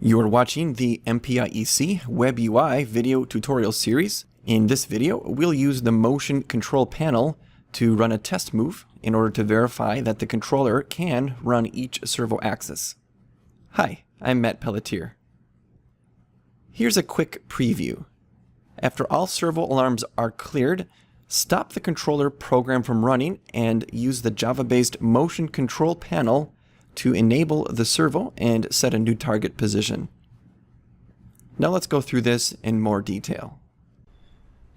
You are watching the MPiec Web UI video tutorial series. In this video, we'll use the motion control panel to run a test move in order to verify that the controller can run each servo axis. Hi, I'm Matt Pelletier. Here's a quick preview. After all servo alarms are cleared, stop the controller program from running and use the Java-based motion control panel to enable the servo and set a new target position. Now let's go through this in more detail.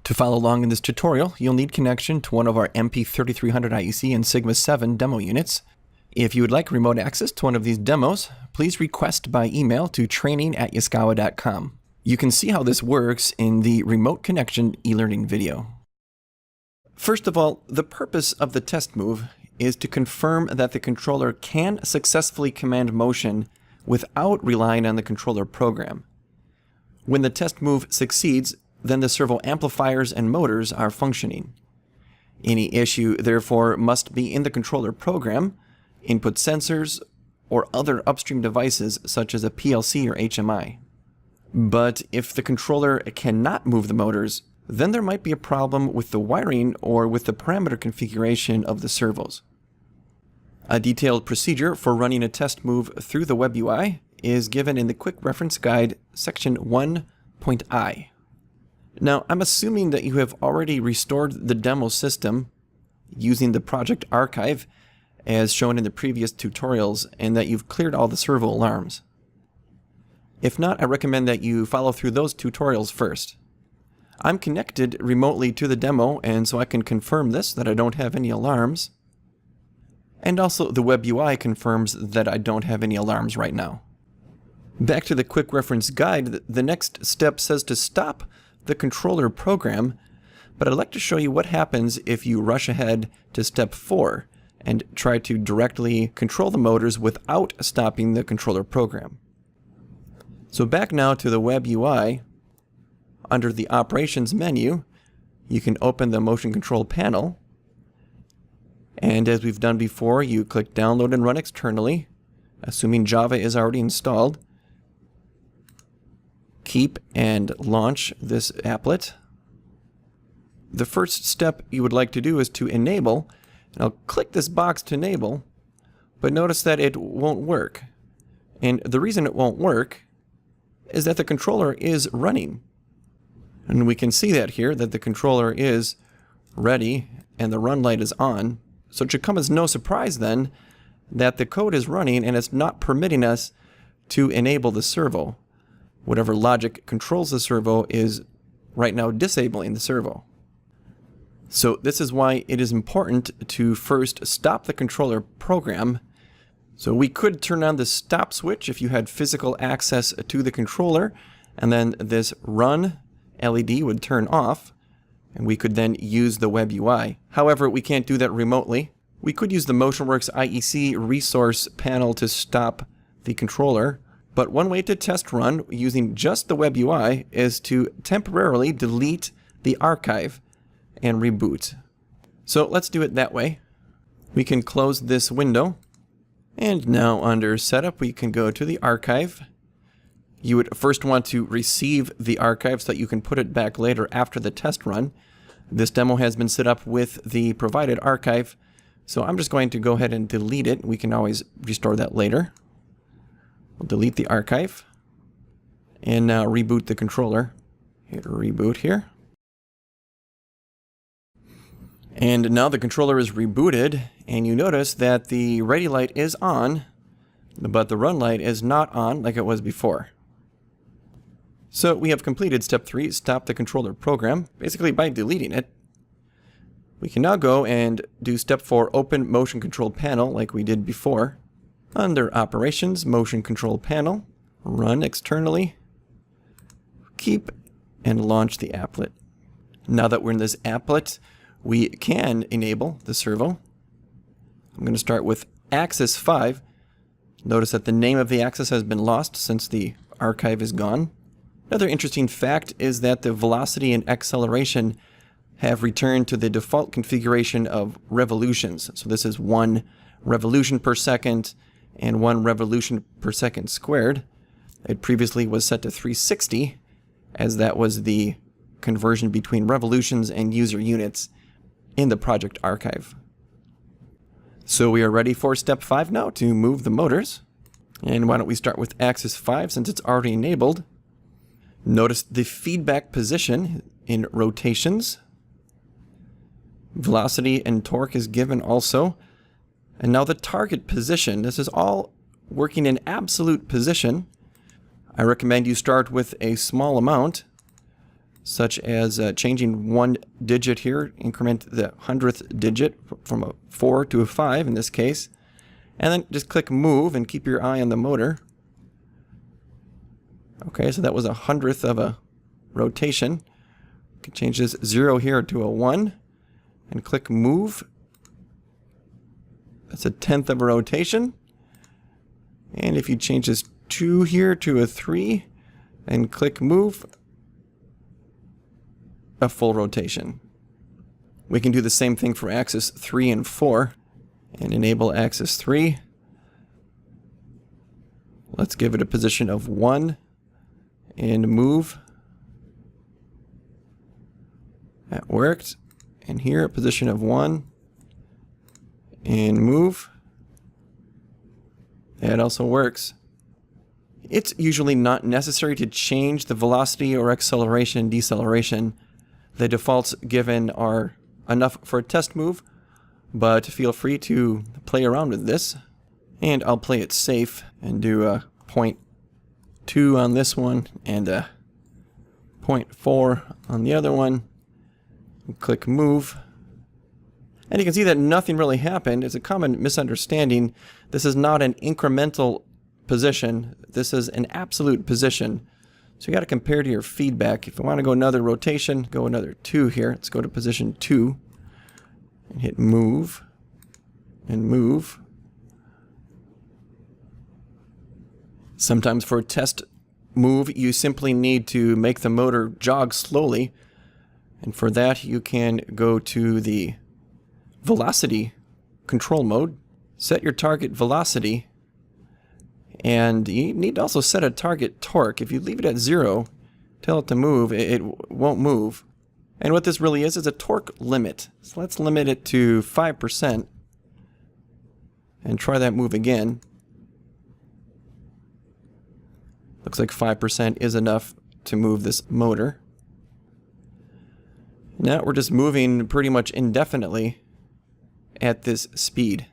To follow along in this tutorial, you'll need connection to one of our MP3300 IEC and Sigma 7 demo units. If you would like remote access to one of these demos, please request by email to training@yaskawa.com. You can see how this works in the remote connection e-learning video. First of all, the purpose of the test move is to confirm that the controller can successfully command motion without relying on the controller program. When the test move succeeds, then the servo amplifiers and motors are functioning. Any issue, therefore, must be in the controller program, input sensors, or other upstream devices such as a PLC or HMI. But if the controller cannot move the motors, then there might be a problem with the wiring or with the parameter configuration of the servos. A detailed procedure for running a test move through the Web UI is given in the Quick Reference Guide, section 1.I. Now, I'm assuming that you have already restored the demo system using the project archive as shown in the previous tutorials and that you've cleared all the servo alarms. If not, I recommend that you follow through those tutorials first. I'm connected remotely to the demo, and so I can confirm this, that I don't have any alarms. And also the Web UI confirms that I don't have any alarms right now. Back to the Quick Reference Guide, the next step says to stop the controller program, but I'd like to show you what happens if you rush ahead to step 4 and try to directly control the motors without stopping the controller program. So back now to the Web UI. Under the Operations menu, you can open the Motion Control panel. And as we've done before, you click Download and Run Externally, assuming Java is already installed. Keep and launch this applet. The first step you would like to do is to enable, and I'll click this box to enable, but notice that it won't work. And the reason it won't work is that the controller is running. And we can see that here, that the controller is ready and the run light is on. So it should come as no surprise then that the code is running and it's not permitting us to enable the servo. Whatever logic controls the servo is right now disabling the servo. So this is why it is important to first stop the controller program. So we could turn on the stop switch if you had physical access to the controller, and then this run LED would turn off, and we could then use the Web UI. However, we can't do that remotely. We could use the MotionWorks IEC resource panel to stop the controller, but one way to test run using just the Web UI is to temporarily delete the archive and reboot. So let's do it that way. We can close this window, and now under Setup we can go to the archive. You would first want to receive the archive so that you can put it back later after the test run. This demo has been set up with the provided archive, so I'm just going to go ahead and delete it. We can always restore that later. We'll delete the archive and now reboot the controller. Hit reboot here. And now the controller is rebooted, and you notice that the ready light is on, but the run light is not on like it was before. So we have completed step 3, stop the controller program, basically by deleting it. We can now go and do step 4, open motion control panel like we did before. Under Operations, motion control panel, run externally, keep and launch the applet. Now that we're in this applet, we can enable the servo. I'm going to start with axis 5. Notice that the name of the axis has been lost since the archive is gone. Another interesting fact is that the velocity and acceleration have returned to the default configuration of revolutions. So this is 1 revolution per second and 1 revolution per second squared. It previously was set to 360, as that was the conversion between revolutions and user units in the project archive. So we are ready for step 5 now to move the motors. And why don't we start with axis 5 since it's already enabled. Notice the feedback position in rotations. Velocity and torque is given also. And now the target position. This is all working in absolute position. I recommend you start with a small amount, such as changing one digit here, increment the 100th digit from a 4 to a 5 in this case. And then just click move and keep your eye on the motor. Okay, so that was 100th of a rotation. You can change this 0 here to a 1 and click move. That's 1/10 of a rotation. And if you change this 2 here to a 3 and click move, a full rotation. We can do the same thing for axis 3 and 4 and enable axis 3. Let's give it a position of 1 and move. That worked. And here a position of 1 and move. That also works. It's usually not necessary to change the velocity or acceleration and deceleration. The defaults given are enough for a test move, but feel free to play around with this. And I'll play it safe and do a 0.2 on this one and a 0.4 on the other one. Click move. And you can see that nothing really happened. It's a common misunderstanding. This is not an incremental position. This is an absolute position. So you got to compare to your feedback. If you want to go another rotation, go another 2 here. Let's go to position 2 and hit move and move. Sometimes for a test move, you simply need to make the motor jog slowly. And for that, you can go to the velocity control mode, set your target velocity, and you need to also set a target torque. If you leave it at 0, tell it to move, it won't move. And what this really is a torque limit. So let's limit it to 5% and try that move again. Looks like 5% is enough to move this motor. Now we're just moving pretty much indefinitely at this speed.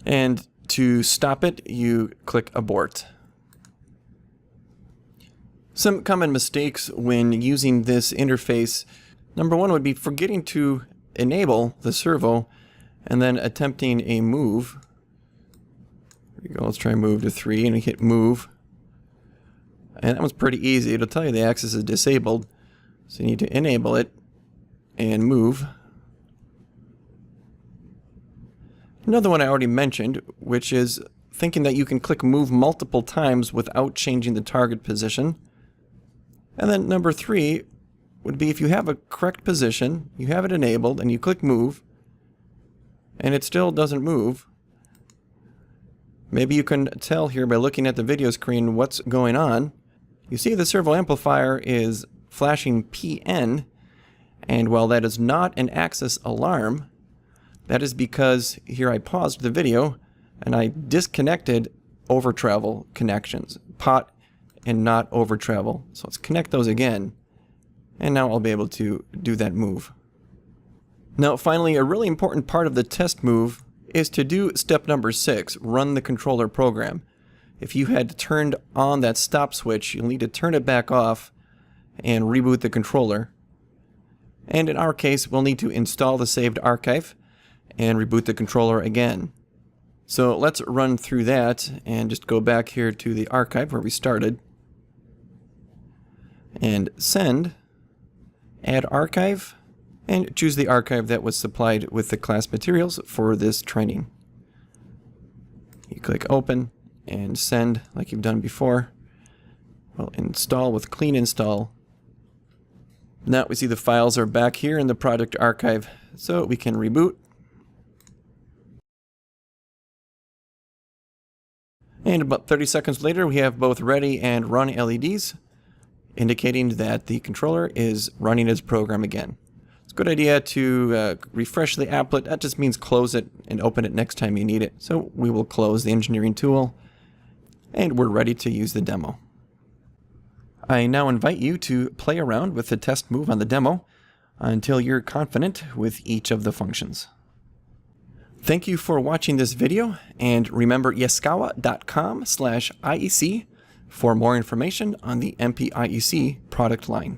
And to stop it, you click abort. Some common mistakes when using this interface. Number 1 would be forgetting to enable the servo and then attempting a move. There we go, let's try move to 3 and hit move. And that one's pretty easy. It'll tell you the axis is disabled. So you need to enable it and move. Another one I already mentioned, which is thinking that you can click move multiple times without changing the target position. And then number 3 would be if you have a correct position, you have it enabled, and you click move, and it still doesn't move. Maybe you can tell here by looking at the video screen what's going on. You see the servo amplifier is flashing PN, and while that is not an axis alarm, that is because here I paused the video and I disconnected over travel connections, pot and not over travel. So let's connect those again, and now I'll be able to do that move. Now finally, a really important part of the test move is to do step number 6, run the controller program. If you had turned on that stop switch, you'll need to turn it back off and reboot the controller. And in our case, we'll need to install the saved archive and reboot the controller again. So let's run through that and just go back here to the archive where we started. And send, add archive, and choose the archive that was supplied with the class materials for this training. You click open and send like you've done before. We'll install with clean install. Now we see the files are back here in the project archive, so we can reboot. And about 30 seconds later, we have both ready and run LEDs, indicating that the controller is running its program again. It's a good idea to refresh the applet. That just means close it and open it next time you need it. So we will close the engineering tool, and we're ready to use the demo. I now invite you to play around with the test move on the demo until you're confident with each of the functions. Thank you for watching this video, and remember yaskawa.com/IEC for more information on the MPiec product line.